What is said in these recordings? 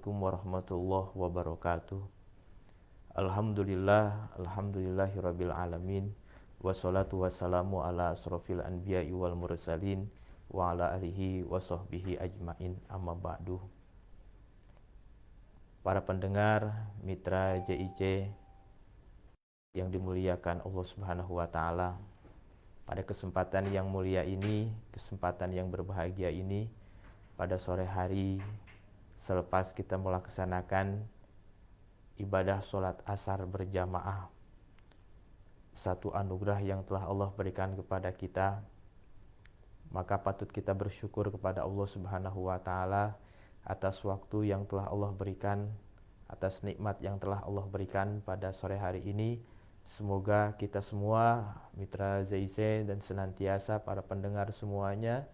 Assalamualaikum warahmatullahi wabarakatuh. Alhamdulillahirabbil alamin. Wassalatu wassalamu ala asrofil anbiya'i wal mursalin wa ala alihi wa sahbihi ajmain, amma ba'du. Para pendengar mitra JIC yang dimuliakan Allah Subhanahu wa taala, pada kesempatan yang mulia ini, kesempatan yang berbahagia ini, pada sore hari selepas kita melaksanakan ibadah sholat asar berjamaah, satu anugerah yang telah Allah berikan kepada kita, maka patut kita bersyukur kepada Allah Subhanahu wa taala atas waktu yang telah Allah berikan, atas nikmat yang telah Allah berikan pada sore hari ini. Semoga kita semua mitra ZIC dan senantiasa para pendengar semuanya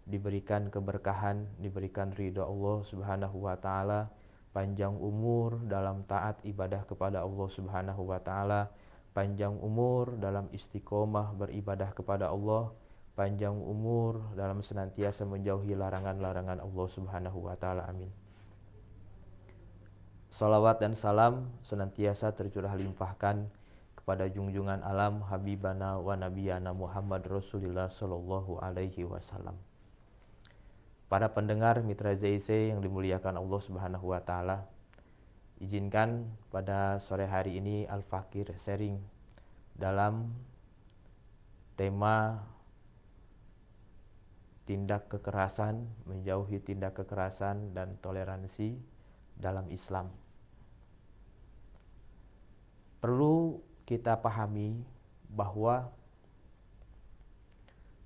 diberikan keberkahan, diberikan ridha Allah Subhanahu wa taala, panjang umur dalam taat ibadah kepada Allah Subhanahu wa taala, panjang umur dalam istiqomah beribadah kepada Allah, panjang umur dalam senantiasa menjauhi larangan-larangan Allah Subhanahu wa taala. Amin. Salawat dan salam senantiasa tercurah limpahkan kepada junjungan alam Habibana wa Nabiyana Muhammad Rasulullah Sallallahu Alaihi Wasallam. Para pendengar mitra ZIC yang dimuliakan Allah Subhanahu wa taala, izinkan pada sore hari ini Al-Fakir sharing dalam tema tindak kekerasan, menjauhi tindak kekerasan dan toleransi dalam Islam. Perlu kita pahami bahwa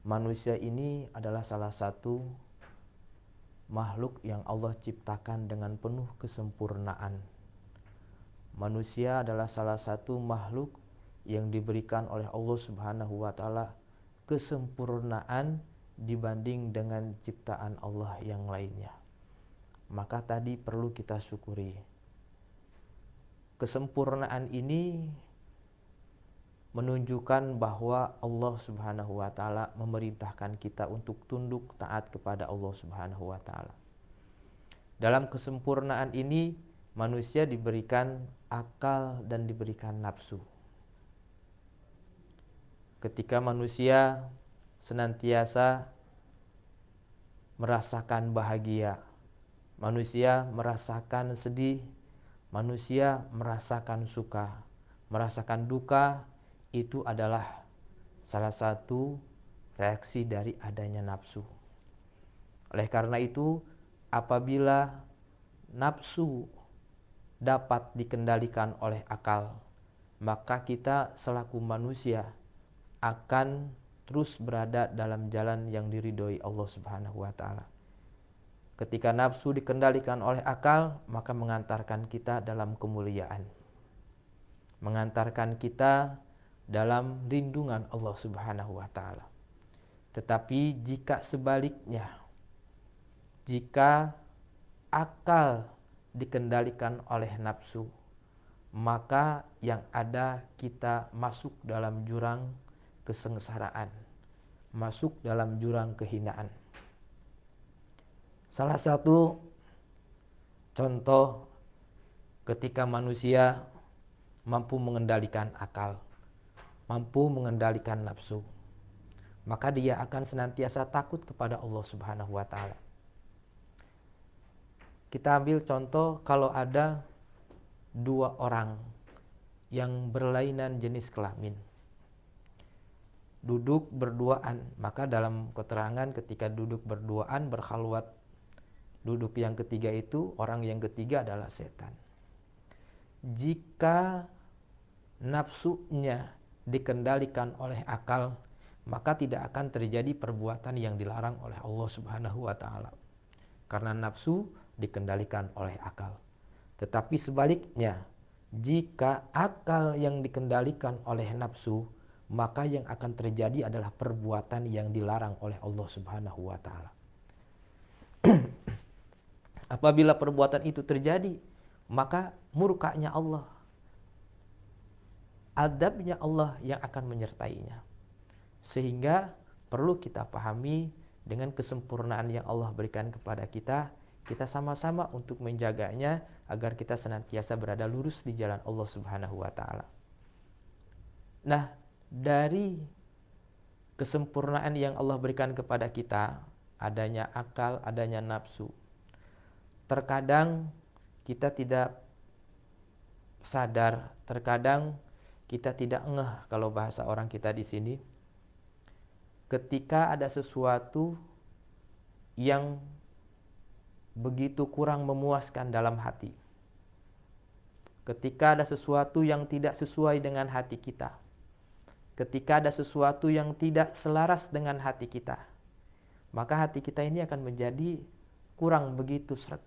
manusia ini adalah salah satu makhluk yang Allah ciptakan dengan penuh kesempurnaan. Manusia adalah salah satu makhluk yang diberikan oleh Allah Subhanahu wa taala kesempurnaan dibanding dengan ciptaan Allah yang lainnya. Maka tadi perlu kita syukuri. Kesempurnaan ini menunjukkan bahwa Allah Subhanahu wa taala memerintahkan kita untuk tunduk taat kepada Allah Subhanahu wa taala. Dalam kesempurnaan ini manusia diberikan akal dan diberikan nafsu. Ketika manusia senantiasa merasakan bahagia, manusia merasakan sedih, manusia merasakan suka, merasakan duka, itu adalah salah satu reaksi dari adanya nafsu. Oleh karena itu, apabila nafsu dapat dikendalikan oleh akal, maka kita selaku manusia akan terus berada dalam jalan yang diridhoi Allah Subhanahu wa taala. Ketika nafsu dikendalikan oleh akal, maka mengantarkan kita dalam kemuliaan, mengantarkan kita dalam lindungan Allah Subhanahu wa taala. Tetapi jika sebaliknya, jika akal dikendalikan oleh nafsu, maka yang ada kita masuk dalam jurang kesengsaraan, masuk dalam jurang kehinaan. Salah satu contoh ketika manusia mampu mengendalikan akal, mampu mengendalikan nafsu, maka dia akan senantiasa takut kepada Allah Subhanahu wa taala. Kita ambil contoh, kalau ada dua orang yang berlainan jenis kelamin duduk berduaan, maka dalam keterangan ketika duduk berduaan berkhalwat, duduk yang ketiga itu, orang yang ketiga adalah setan. Jika nafsunya dikendalikan oleh akal, maka tidak akan terjadi perbuatan yang dilarang oleh Allah Subhanahu wa taala, karena nafsu dikendalikan oleh akal. Tetapi sebaliknya, jika akal yang dikendalikan oleh nafsu, maka yang akan terjadi adalah perbuatan yang dilarang oleh Allah Subhanahu wa taala. Apabila perbuatan itu terjadi, maka murkanya Allah, adabnya Allah yang akan menyertainya. Sehingga perlu kita pahami dengan kesempurnaan yang Allah berikan kepada kita, Kita sama-sama untuk menjaganya agar kita senantiasa berada lurus di jalan Allah Subhanahu wa taala. Nah, dari kesempurnaan yang Allah berikan kepada kita, adanya akal, adanya nafsu. Terkadang kita tidak sadar, terkadang kita tidak ngeh kalau bahasa orang kita di sini. Ketika ada sesuatu yang begitu kurang memuaskan dalam hati. Ketika ada sesuatu yang tidak sesuai dengan hati kita. Ketika ada sesuatu yang tidak selaras dengan hati kita, maka hati kita ini akan menjadi kurang begitu seret.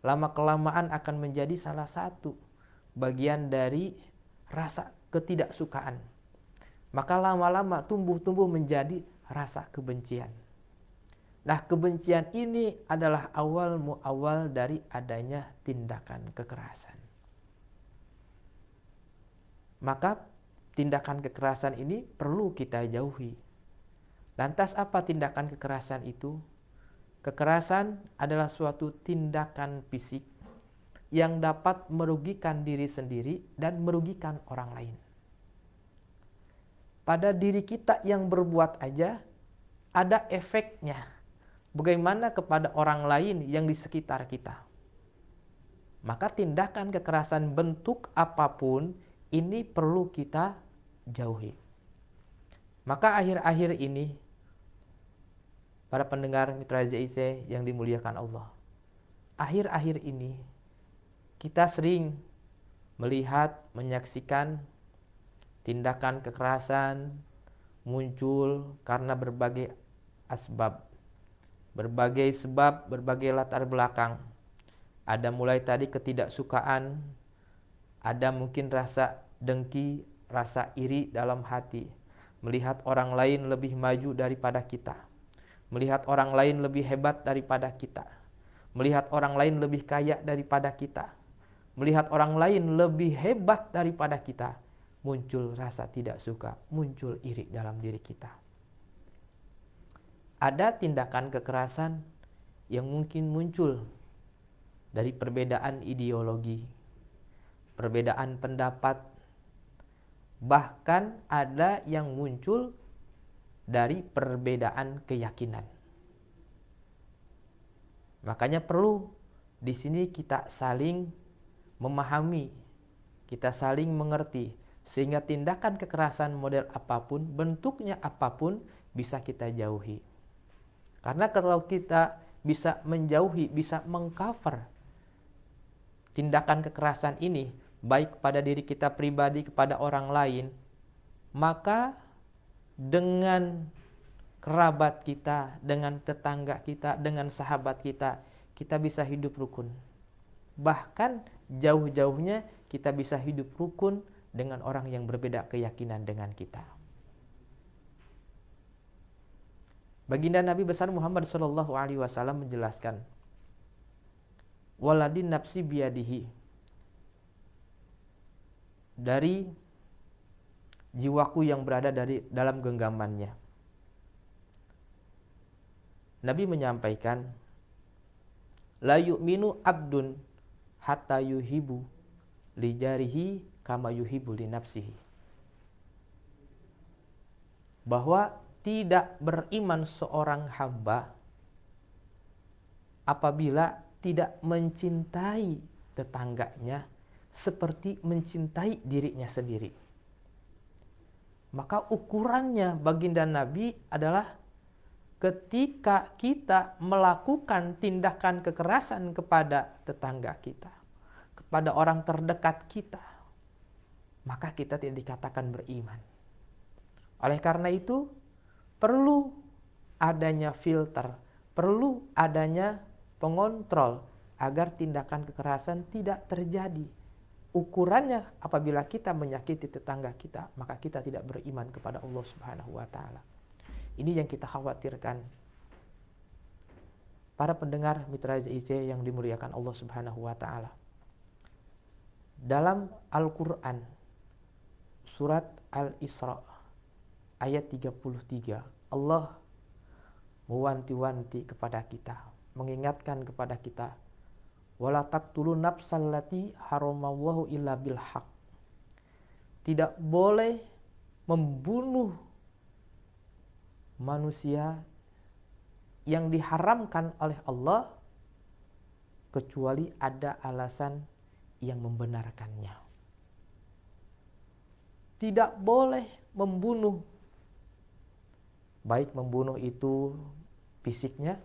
Lama-kelamaan akan menjadi salah satu bagian dari rasa ketidaksukaan. Maka lama-lama tumbuh menjadi rasa kebencian. Nah, kebencian ini adalah awal dari adanya tindakan kekerasan. Maka tindakan kekerasan ini perlu kita jauhi. Lantas apa tindakan kekerasan itu? Kekerasan adalah suatu tindakan fisik yang dapat merugikan diri sendiri dan merugikan orang lain. Pada diri kita yang berbuat aja ada efeknya. Bagaimana kepada orang lain yang di sekitar kita? Maka tindakan kekerasan bentuk apapun ini perlu kita jauhi. Maka akhir-akhir ini, para pendengar Mitra JIC yang dimuliakan Allah, akhir-akhir ini kita sering melihat, menyaksikan tindakan kekerasan muncul karena berbagai asbab, berbagai sebab, berbagai latar belakang. Ada mulai tadi ketidaksukaan, ada mungkin rasa dengki, rasa iri dalam hati, melihat orang lain lebih maju daripada kita, melihat orang lain lebih hebat daripada kita, melihat orang lain lebih kaya daripada kita, melihat orang lain lebih hebat daripada kita. Muncul rasa tidak suka, muncul iri dalam diri kita. Ada tindakan kekerasan yang mungkin muncul dari perbedaan ideologi, perbedaan pendapat, bahkan ada yang muncul dari perbedaan keyakinan. Makanya perlu di sini kita saling memahami, kita saling mengerti, sehingga tindakan kekerasan model apapun, bentuknya apapun bisa kita jauhi. Karena kalau kita bisa menjauhi, bisa mengcover tindakan kekerasan ini, baik kepada diri kita pribadi, kepada orang lain, maka dengan kerabat kita, dengan tetangga kita, dengan sahabat kita, kita bisa hidup rukun. Bahkan jauh-jauhnya kita bisa hidup rukun dengan orang yang berbeda keyakinan dengan kita. Baginda Nabi besar Muhammad SAW menjelaskan, waladin nafsi biyadihi, dari jiwaku yang berada dalam genggamannya. Nabi menyampaikan, la yu'minu abdun hatta yuhibu li jarihi kama yuhibu li nafsihi. Bahwa tidak beriman seorang hamba apabila tidak mencintai tetangganya seperti mencintai dirinya sendiri. Maka ukurannya baginda Nabi adalah ketika kita melakukan tindakan kekerasan kepada tetangga kita, kepada orang terdekat kita, maka kita tidak dikatakan beriman. Oleh karena itu, perlu adanya filter, perlu adanya pengontrol agar tindakan kekerasan tidak terjadi. Ukurannya apabila kita menyakiti tetangga kita, maka kita tidak beriman kepada Allah Subhanahu wa taala. Ini yang kita khawatirkan. Para pendengar Mitra JIC yang dimuliakan Allah Subhanahu wa taala. Dalam Al-Qur'an surat Al-Isra ayat 33, Allah mewanti-wanti kepada kita. mengingatkan kepada kita, wala taqtulun nafsal lati haramallahu illa bil haq. Tidak boleh membunuh manusia yang diharamkan oleh Allah kecuali ada alasan yang membenarkannya. Tidak boleh membunuh, baik membunuh itu fisiknya,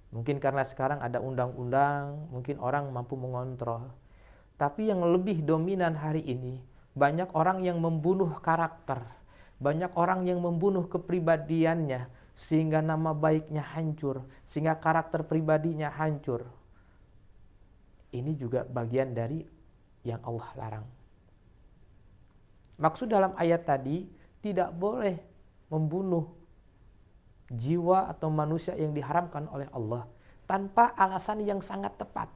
mungkin karena sekarang ada undang-undang, mungkin orang mampu mengontrol. Tapi yang lebih dominan hari ini, banyak orang yang membunuh karakter, banyak orang yang membunuh kepribadiannya, sehingga nama baiknya hancur, sehingga karakter pribadinya hancur. Ini juga bagian dari yang Allah larang. Maksud dalam ayat tadi, tidak boleh membunuh jiwa atau manusia yang diharamkan oleh Allah tanpa alasan yang sangat tepat.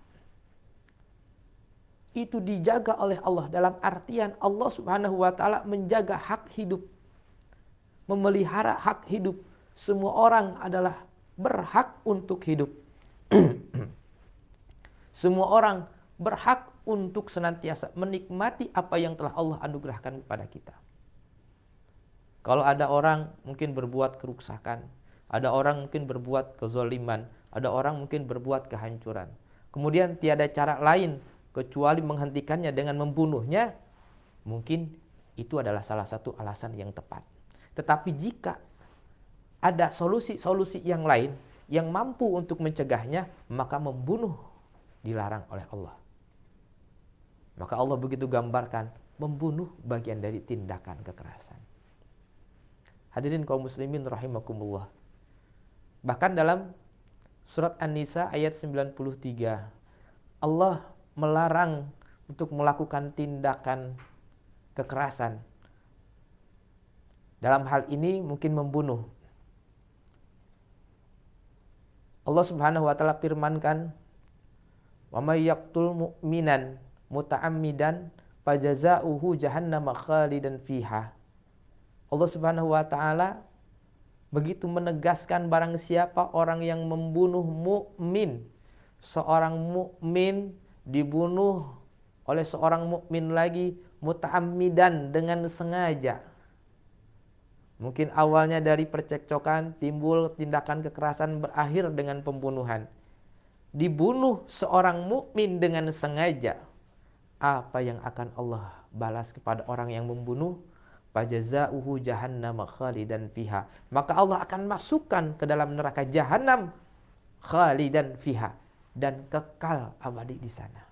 Itu dijaga oleh Allah, dalam artian Allah Subhanahu wa taala menjaga hak hidup, memelihara hak hidup. Semua orang adalah berhak untuk hidup. Semua orang berhak untuk senantiasa menikmati apa yang telah Allah anugerahkan kepada kita. Kalau ada orang mungkin berbuat kerusakan, ada orang mungkin berbuat kezaliman, ada orang mungkin berbuat kehancuran, kemudian tiada cara lain kecuali menghentikannya dengan membunuhnya, mungkin itu adalah salah satu alasan yang tepat. Tetapi jika ada solusi-solusi yang lain yang mampu untuk mencegahnya, maka membunuh dilarang oleh Allah. Maka Allah begitu gambarkan, membunuh bagian dari tindakan kekerasan. Hadirin kaum muslimin rahimakumullah. Bahkan dalam surat An-Nisa ayat 93, Allah melarang untuk melakukan tindakan kekerasan. Dalam hal ini mungkin membunuh. Allah Subhanahu wa taala firmankan, "Wa may yaqtul mu'minan muta'ammidan fajaza'uhu jahannam khalidan fiha." Allah Subhanahu wa taala begitu menegaskan, barang siapa orang yang membunuh mukmin, seorang mukmin dibunuh oleh seorang mukmin lagi muta'ammidan, dengan sengaja. Mungkin awalnya dari percekcokan timbul tindakan kekerasan, berakhir dengan pembunuhan. Dibunuh seorang mukmin dengan sengaja, apa yang akan Allah balas kepada orang yang membunuh? Fajaza'uhu jahannam khalidan fiha. Maka Allah akan masukkan ke dalam neraka jahanam khalidan fiha, dan kekal abadi di sana.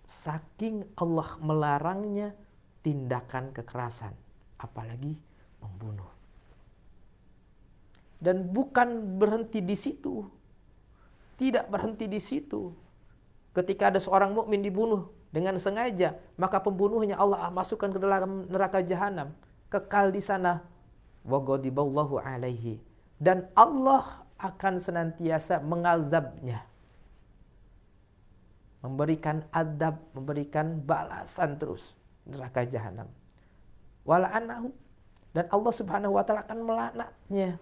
Saking Allah melarangnya tindakan kekerasan, apalagi membunuh. Dan bukan berhenti di situ. Tidak berhenti di situ. Ketika ada seorang mukmin dibunuh dengan sengaja, maka pembunuhnya Allah masukkan ke dalam neraka jahanam, kekal di sana. Wa ghadiballahu alaihi, dan Allah akan senantiasa mengazabnya, memberikan adab, memberikan balasan terus, neraka jahanam. Wala'anahu, dan Allah Subhanahu wa taala akan melaknatnya.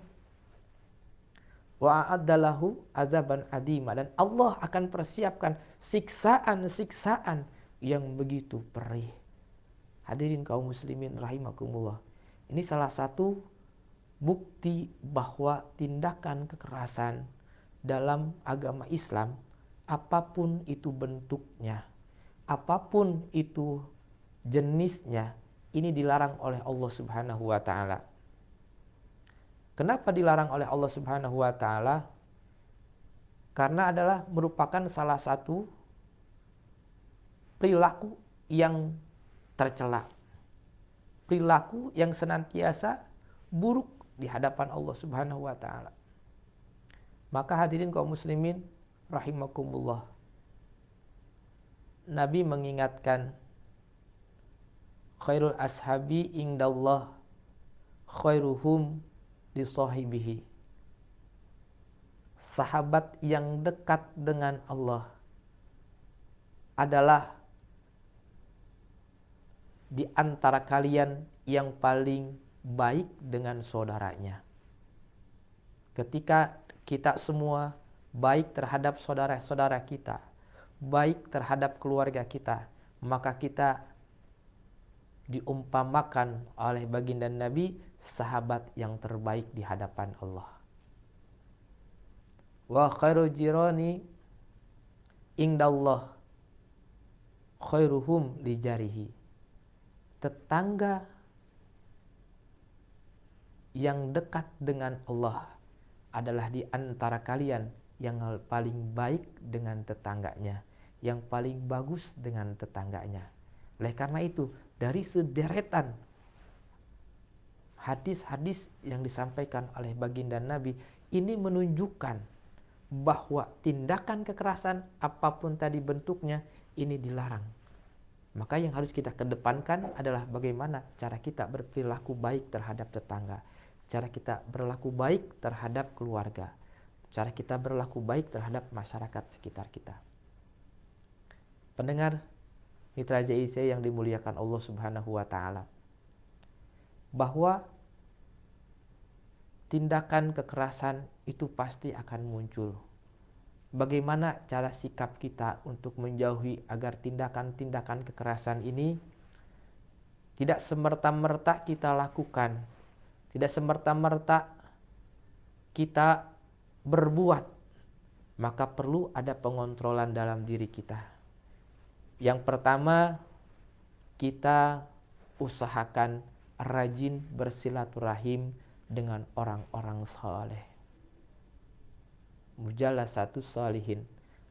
Wa a'addalahu azaban adima, dan Allah akan persiapkan siksaan-siksaan yang begitu perih. Hadirin kaum muslimin rahimakumullah. Ini salah satu bukti bahwa tindakan kekerasan dalam agama Islam, apapun itu bentuknya, apapun itu jenisnya, ini dilarang oleh Allah Subhanahu wa taala. Kenapa dilarang oleh Allah Subhanahu wa taala? Karena adalah merupakan salah satu perilaku yang tercela. Perilaku yang senantiasa buruk di hadapan Allah Subhanahu wa taala. Maka hadirin kaum muslimin rahimakumullah, Nabi mengingatkan, khairul ashabi indallah khairuhum li sahibihi. Sahabat yang dekat dengan Allah adalah di antara kalian yang paling baik dengan saudaranya. Ketika kita semua, baik terhadap saudara-saudara kita, baik terhadap keluarga kita, maka kita diumpamakan oleh baginda Nabi sahabat yang terbaik di hadapan Allah. Wa khairu jirani indallah khairuhum li jarihi. Tetangga yang dekat dengan Allah adalah di antara kalian yang paling baik dengan tetangganya, yang paling bagus dengan tetangganya. Oleh karena itu, dari sederetan hadis-hadis yang disampaikan oleh baginda Nabi, ini menunjukkan bahwa tindakan kekerasan apapun tadi bentuknya ini dilarang. Maka yang harus kita kedepankan adalah bagaimana cara kita berperilaku baik terhadap tetangga, cara kita berlaku baik terhadap keluarga, cara kita berlaku baik terhadap masyarakat sekitar kita. Pendengar Mitra JIC yang dimuliakan Allah Subhanahu wa taala, bahwa tindakan kekerasan itu pasti akan muncul. Bagaimana cara sikap kita untuk menjauhi agar tindakan-tindakan kekerasan ini tidak semerta-merta kita lakukan, tidak semerta-merta kita berbuat, maka perlu ada pengontrolan dalam diri kita. Yang pertama, kita usahakan rajin bersilaturahim dengan orang-orang saleh. Mujalasatu sholihin,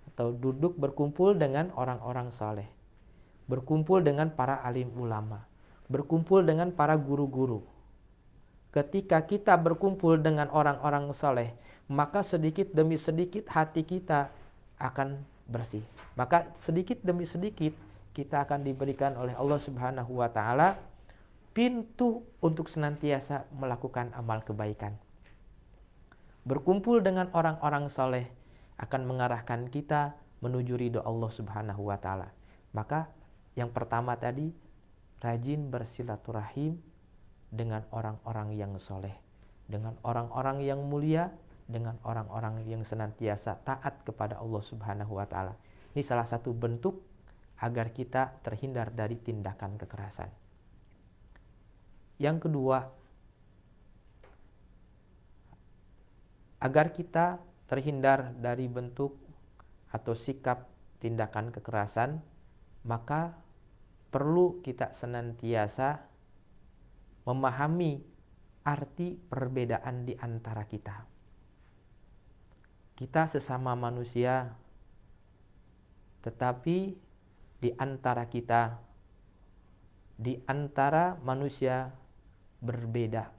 atau duduk berkumpul dengan orang-orang saleh, berkumpul dengan para alim ulama, berkumpul dengan para guru-guru. Ketika kita berkumpul dengan orang-orang saleh, maka sedikit demi sedikit hati kita akan bersih. Maka sedikit demi sedikit kita akan diberikan oleh Allah Subhanahu wa taala pintu untuk senantiasa melakukan amal kebaikan. Berkumpul dengan orang-orang soleh akan mengarahkan kita menuju ridho Allah Subhanahu wa taala. Maka yang pertama tadi, rajin bersilaturahim dengan orang-orang yang soleh, dengan orang-orang yang mulia, dengan orang-orang yang senantiasa taat kepada Allah Subhanahu wa taala. Ini salah satu bentuk agar kita terhindar dari tindakan kekerasan. Yang kedua, agar kita terhindar dari bentuk atau sikap tindakan kekerasan, maka perlu kita senantiasa memahami arti perbedaan di antara kita. Kita sesama manusia, tetapi di antara kita, di antara manusia berbeda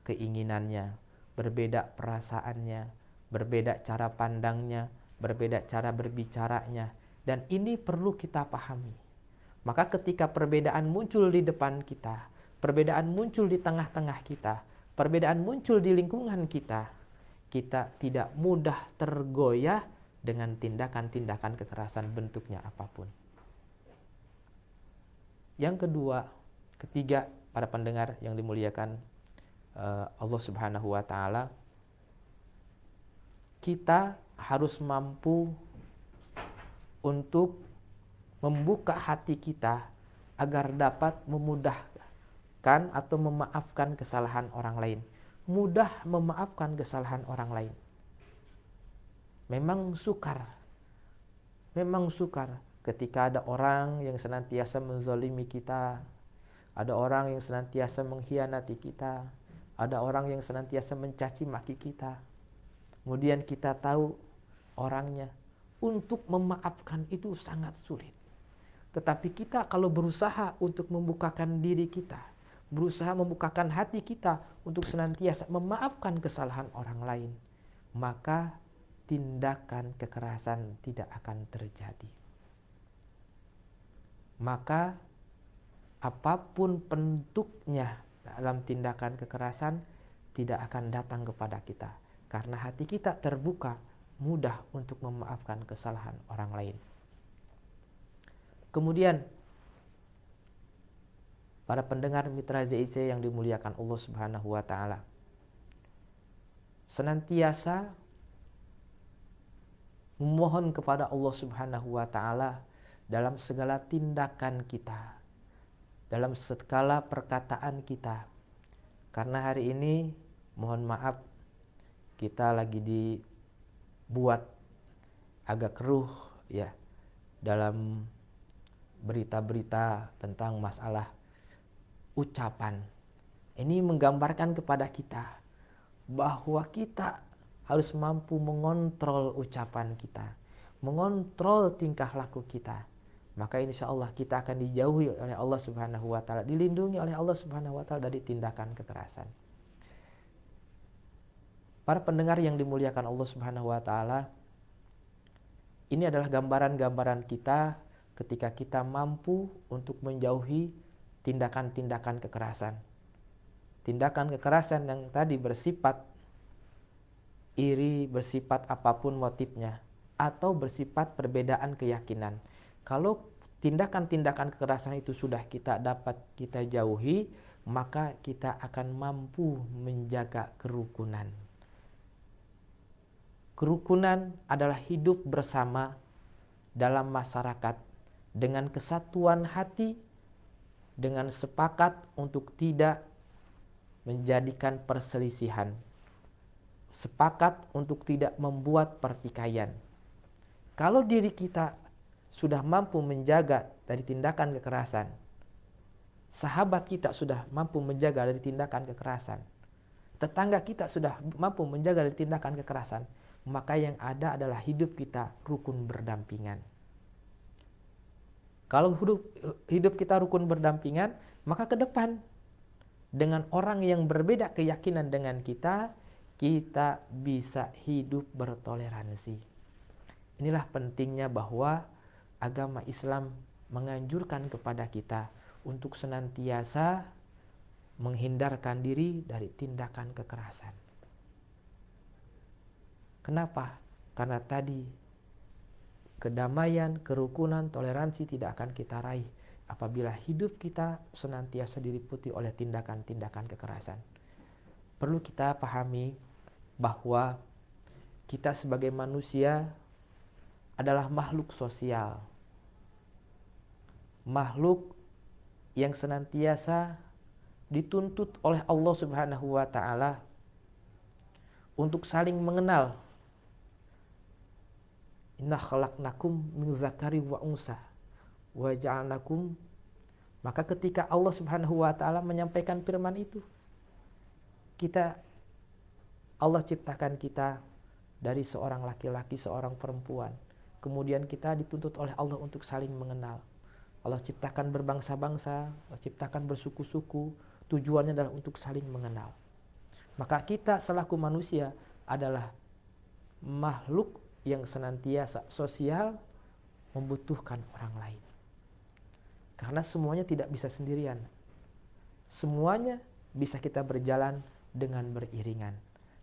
keinginannya, berbeda perasaannya, berbeda cara pandangnya, berbeda cara berbicaranya, dan ini perlu kita pahami. Maka ketika perbedaan muncul di depan kita, perbedaan muncul di tengah-tengah kita, perbedaan muncul di lingkungan kita, kita tidak mudah tergoyah dengan tindakan-tindakan kekerasan bentuknya apapun. Yang ketiga, para pendengar yang dimuliakan Allah Subhanahu wa taala, kita harus mampu untuk membuka hati kita agar dapat memudahkan atau memaafkan kesalahan orang lain. Mudah memaafkan kesalahan orang lain. Memang sukar ketika ada orang yang senantiasa menzalimi kita, ada orang yang senantiasa mengkhianati kita, ada orang yang senantiasa mencaci maki kita. Kemudian kita tahu orangnya, untuk memaafkan itu sangat sulit. Tetapi kita kalau berusaha untuk membukakan diri kita, berusaha membukakan hati kita untuk senantiasa memaafkan kesalahan orang lain, maka tindakan kekerasan tidak akan terjadi. Maka apapun bentuknya dalam tindakan kekerasan tidak akan datang kepada kita, karena hati kita terbuka, mudah untuk memaafkan kesalahan orang lain. Kemudian, para pendengar Mitra ZIC yang dimuliakan Allah Subhanahu wa taala, senantiasa memohon kepada Allah Subhanahu wa taala dalam segala tindakan kita, dalam segala perkataan kita. Karena hari ini mohon maaf kita lagi dibuat agak keruh ya dalam berita-berita tentang masalah ucapan. Ini menggambarkan kepada kita bahwa kita harus mampu mengontrol ucapan kita, mengontrol tingkah laku kita. Maka insya Allah kita akan dijauhi oleh Allah Subhanahu wa taala, dilindungi oleh Allah Subhanahu wa taala dari tindakan kekerasan. Para pendengar yang dimuliakan Allah Subhanahu wa taala, ini adalah gambaran-gambaran kita ketika kita mampu untuk menjauhi tindakan-tindakan kekerasan. Tindakan kekerasan yang tadi bersifat iri, bersifat apapun motifnya, atau bersifat perbedaan keyakinan. Kalau tindakan-tindakan kekerasan itu sudah kita jauhi, maka kita akan mampu menjaga kerukunan. Kerukunan adalah hidup bersama dalam masyarakat dengan kesatuan hati, dengan sepakat untuk tidak menjadikan perselisihan, sepakat untuk tidak membuat pertikaian. Kalau diri kita sudah mampu menjaga dari tindakan kekerasan, sahabat kita sudah mampu menjaga dari tindakan kekerasan, tetangga kita sudah mampu menjaga dari tindakan kekerasan, maka yang ada adalah hidup kita rukun berdampingan. Kalau hidup kita rukun berdampingan, maka ke depan dengan orang yang berbeda keyakinan dengan kita bisa hidup bertoleransi. Inilah pentingnya bahwa agama Islam menganjurkan kepada kita untuk senantiasa menghindarkan diri dari tindakan kekerasan. Kenapa? Karena tadi kedamaian, kerukunan, toleransi tidak akan kita raih apabila hidup kita senantiasa diliputi oleh tindakan-tindakan kekerasan. Perlu kita pahami bahwa kita sebagai manusia adalah makhluk sosial. Makhluk yang senantiasa dituntut oleh Allah Subhanahu wa taala untuk saling mengenal. Inna khalaqnakum min dzakari wa unsa wa ja'alnakum. Maka ketika Allah Subhanahu wa taala menyampaikan firman itu, Allah ciptakan kita dari seorang laki-laki, seorang perempuan. Kemudian kita dituntut oleh Allah untuk saling mengenal. Allah ciptakan berbangsa-bangsa, Allah ciptakan bersuku-suku, tujuannya adalah untuk saling mengenal. Maka kita selaku manusia adalah makhluk yang senantiasa sosial, membutuhkan orang lain. Karena semuanya tidak bisa sendirian. Semuanya bisa kita berjalan dengan beriringan.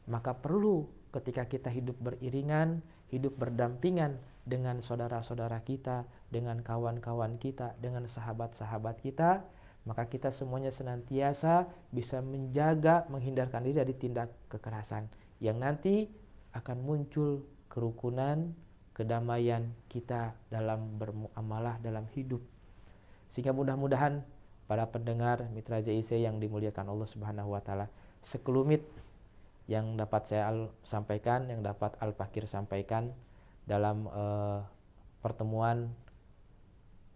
Maka perlu ketika kita hidup beriringan, hidup berdampingan dengan saudara-saudara kita, dengan kawan-kawan kita, dengan sahabat-sahabat kita, maka kita semuanya senantiasa bisa menjaga, menghindarkan diri dari tindak kekerasan yang nanti akan muncul kerukunan, kedamaian kita dalam bermuamalah, dalam hidup. Sehingga mudah-mudahan para pendengar Mitra JIC yang dimuliakan Allah Subhanahu wa taala, sekelumit yang dapat saya sampaikan, yang dapat Al-Fakir sampaikan dalam pertemuan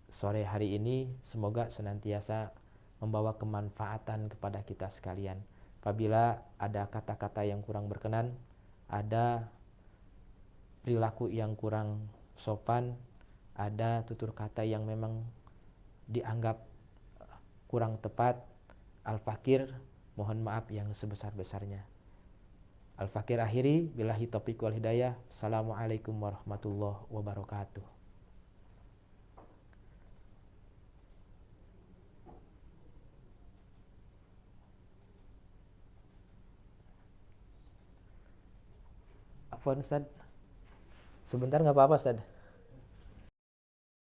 sore hari ini, semoga senantiasa membawa kemanfaatan kepada kita sekalian. Apabila ada kata-kata yang kurang berkenan, ada perilaku yang kurang sopan, ada tutur kata yang memang dianggap kurang tepat, Al-Fakir mohon maaf yang sebesar-besarnya. Al-Fakir akhiri, billahi taufiq wal hidayah. Assalamualaikum warahmatullahi wabarakatuh. Afwan Ustaz, sebentar nggak apa-apa Ustaz?